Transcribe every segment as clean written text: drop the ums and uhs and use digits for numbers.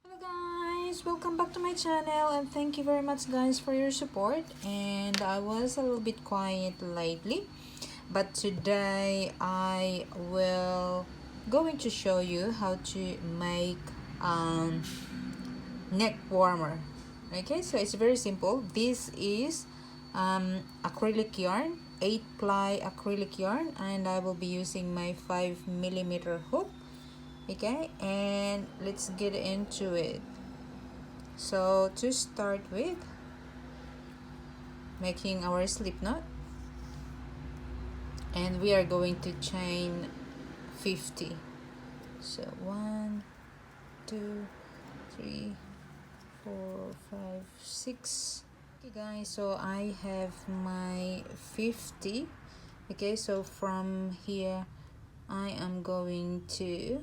Hello guys, welcome back to my channel and thank you very much guys for your support. And I was a little bit quiet lately, but today I will going to show you how to make neck warmer. Okay, so it's very simple. This is acrylic yarn, 8 ply acrylic yarn, and I will be using my 5mm hook. Okay, and let's get into it. So to start with, making our slip knot, and we are going to chain 50. So 1 2 3 4 5 6. Okay guys, so I have my 50. Okay, so from here I am going to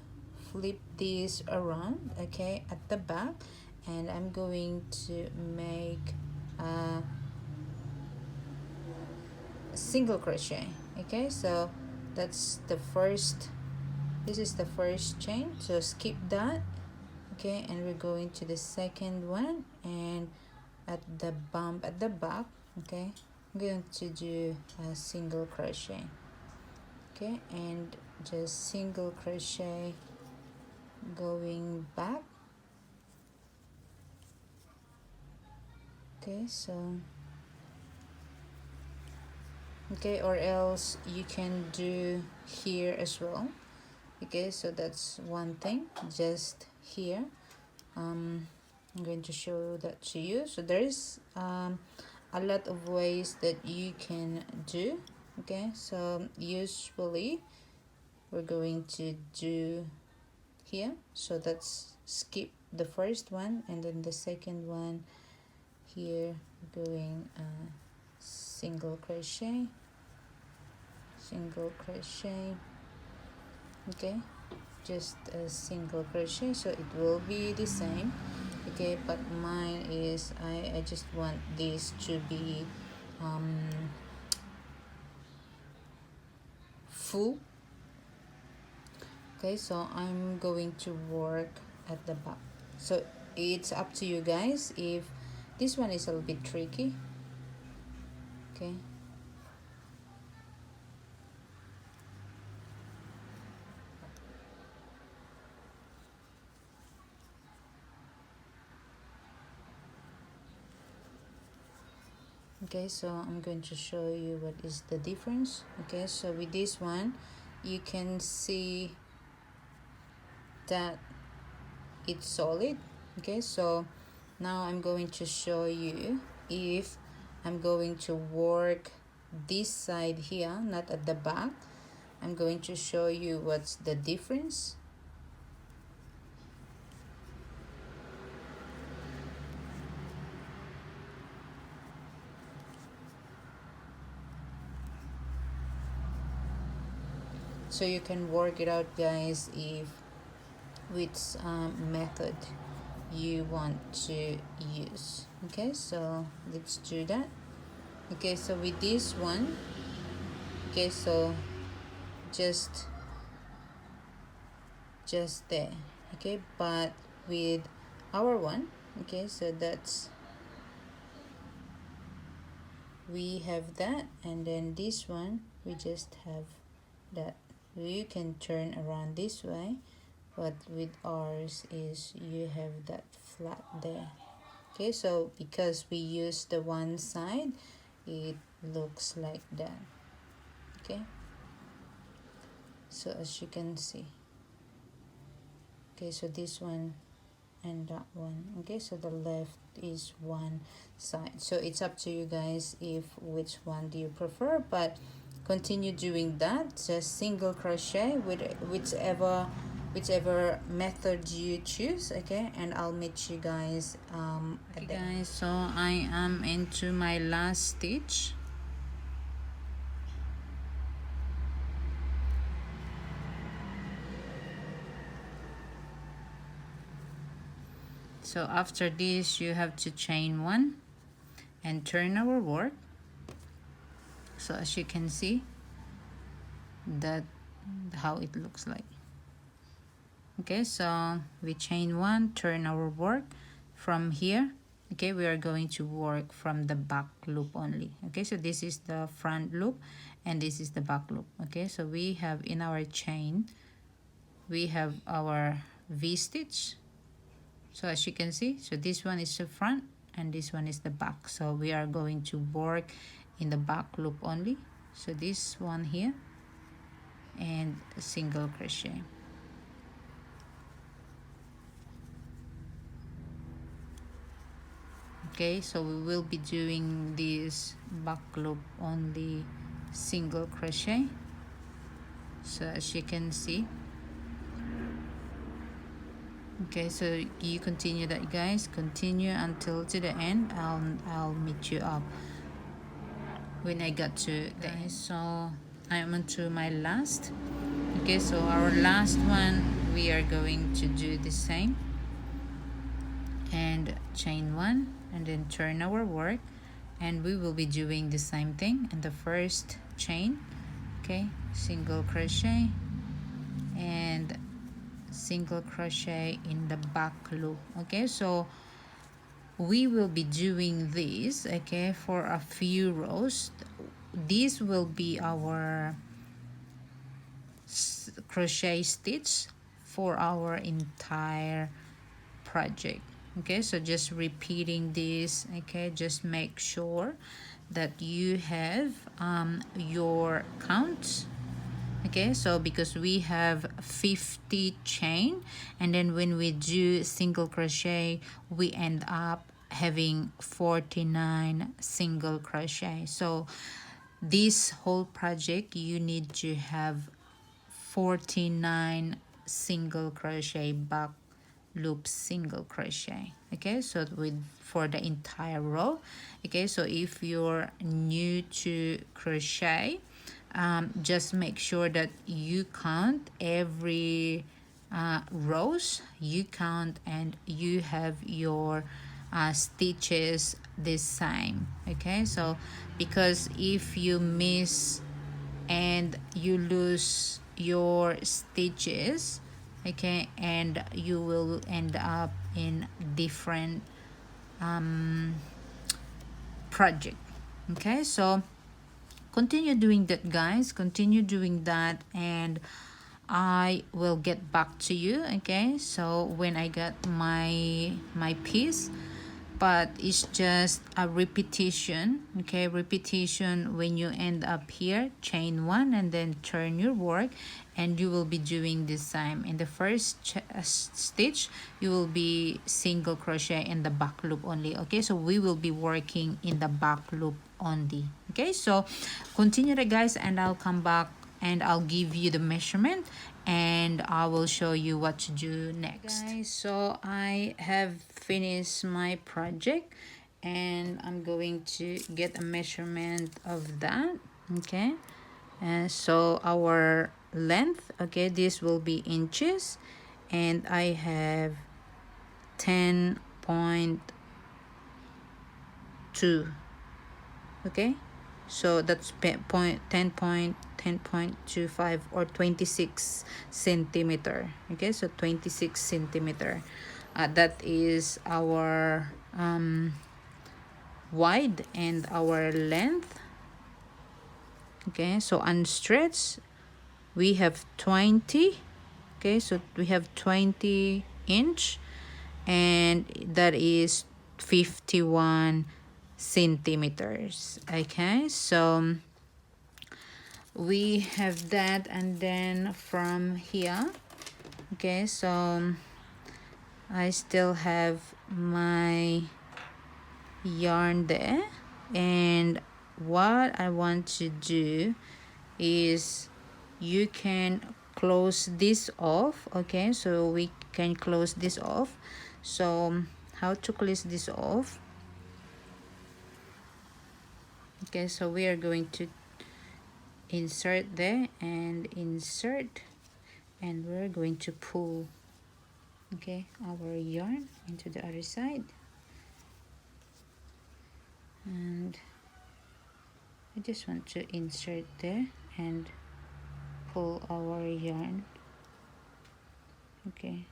flip this around, okay, at the back, and I'm going to make a single crochet. Okay, so that's the first, this is the first chain, so skip that. Okay, and we're going to the second one, and at the bump at the back, okay, I'm going to do a single crochet. Okay, and just single crochet going back. Okay, so okay, or else you can do here as well. Okay, so that's one thing, just here. I'm going to show that to you. So there is a lot of ways that you can do. Okay, so usually we're going to do here, so that's skip the first one, and then the second one here going single crochet, single crochet. Okay, just a single crochet, so it will be the same. Okay, but mine is I just want this to be full. Okay, so I'm going to work at the back, so it's up to you guys if this one is a little bit tricky. Okay, okay, so I'm going to show you what is the difference. Okay, so with this one you can see that it's solid. Okay, so now I'm going to show you if I'm going to work this side here, not at the back. I'm going to show you what's the difference. So you can work it out guys if which method you want to use. Okay, so let's do that. Okay, so with this one, okay, so just there. Okay, but with our one, okay, so that's, we have that, and then this one we just have that. You can turn around this way, but with ours is you have that flat there. Okay, so because we use the one side, it looks like that. Okay, so as you can see, okay, so this one and that one. Okay, so the left is one side, so it's up to you guys if which one do you prefer, but continue doing that, just single crochet with whichever method you choose. Okay, and I'll meet you guys okay guys, so I am into my last stitch. So after this you have to chain one and turn our work. So as you can see, that how it looks like. Okay, so we chain 1, turn our work from here. Okay, we are going to work from the back loop only. Okay, so this is the front loop and this is the back loop. Okay, so we have in our chain, we have our V-stitch. So as you can see, so this one is the front and this one is the back. So we are going to work in the back loop only. So this one here and a single crochet. Okay, so we will be doing this back loop only single crochet. So as you can see, okay, so you continue that, guys, continue until to the end. I'll meet you up when I got to the end. So I'm on to my last. Okay, so our last one, we are going to do the same and chain 1 and then turn our work, and we will be doing the same thing in the first chain. Okay, single crochet and single crochet in the back loop. Okay, so we will be doing this, okay, for a few rows. This will be our crochet stitch for our entire project. Okay, so just repeating this. Okay, just make sure that you have your count. Okay, so because we have 50 chain, and then when we do single crochet, we end up having 49 single crochet. So this whole project, you need to have 49 single crochet back loop single crochet. Okay, so with for the entire row. Okay, so if you're new to crochet, just make sure that you count every rows, you count, and you have your stitches the same. Okay, so because if you miss and you lose your stitches, okay, and you will end up in different project. Okay, so continue doing that, guys, continue doing that, and I will get back to you. Okay, so when I got my piece, but it's just a repetition. Okay, repetition. When you end up here, chain 1 and then turn your work, and you will be doing the same. In the first stitch, you will be single crochet in the back loop only. Okay, so we will be working in the back loop only. Okay, so continue that, guys, and I'll come back and I'll give you the measurement and I will show you what to do next. Guys, so I have finished my project and I'm going to get a measurement of that. Okay, and so our length, okay, this will be inches, and I have 10.2. okay, so that's 10.25 or 26 centimeter. Okay, so 26 centimeter, that is our wide and our length. Okay, so unstretched we have 20. Okay, so we have 20 inch, and that is 51 centimeters. Okay, so we have that, and then from here, okay, so I still have my yarn there, and what I want to do is you can close this off. Okay, so we can close this off. So how to close this off? Okay, so we are going to insert there and insert, and we're going to pull, okay, our yarn into the other side, and I just want to insert there and pull our yarn. Okay,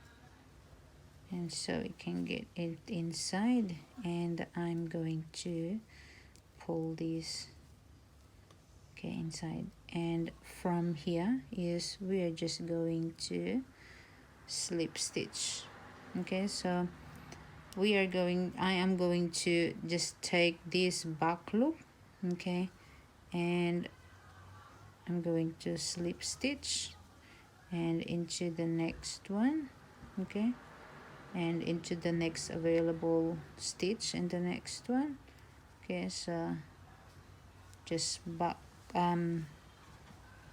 and so we can get it inside, and I'm going to pull this, okay, inside, and from here is we are just going to slip stitch. Okay, so I am going to just take this back loop, okay, and I'm going to slip stitch and into the next one, okay, and into the next available stitch in the next one. Okay, so just back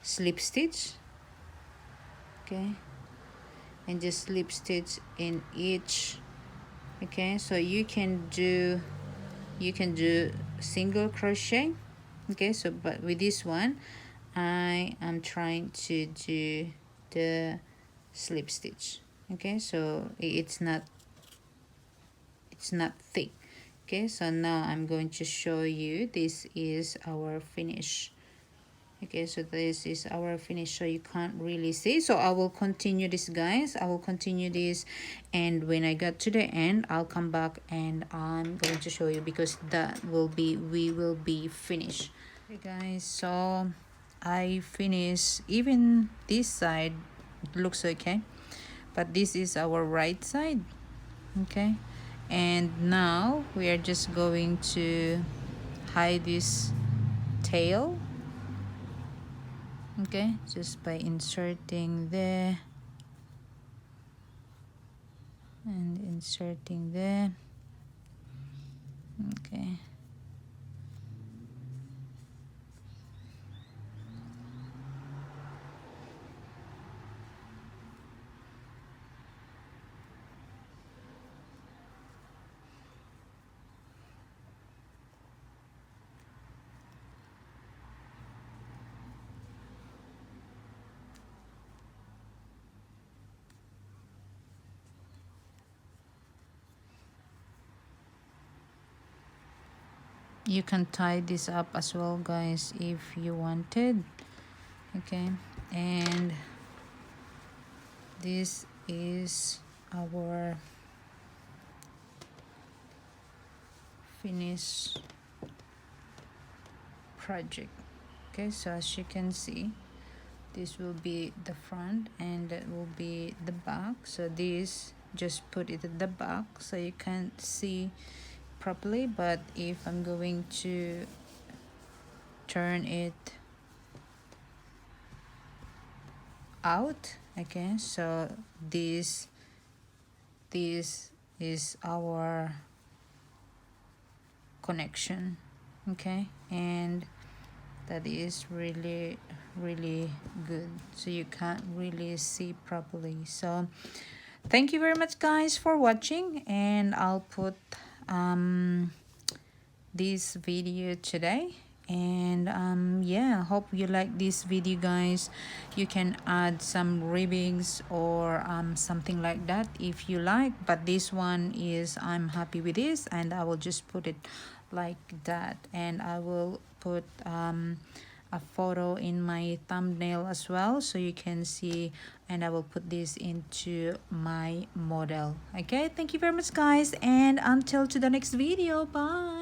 slip stitch, okay, and just slip stitch in each. Okay, so you can do single crochet. Okay, so but with this one I am trying to do the slip stitch. Okay, so it's not thick. Okay, so now I'm going to show you, this is our finish. Okay, so this is our finish, so you can't really see, so I will continue this, guys. I will continue this, and when I get to the end I'll come back and I'm going to show you, because that will be, we will be finished. Okay guys, so I finished, even this side looks okay, but this is our right side. Okay, and now we are just going to hide this tail. Okay, just by inserting there and inserting there. Okay, you can tie this up as well, guys, if you wanted. Okay, and this is our finished project. Okay, so as you can see, this will be the front and that will be the back. So this, just put it at the back so you can't see properly, but if I'm going to turn it out, okay, so this is our connection. Okay, and that is really good, so you can't really see properly. So thank you very much, guys, for watching, and I'll put this video today. And yeah, hope you like this video, guys. You can add some ribbons or something like that if you like, but this one is, I'm happy with this, and I will just put it like that, and I will put a photo in my thumbnail as well, so you can see, and I will put this into my model. Okay, thank you very much, guys, and until to the next video, bye.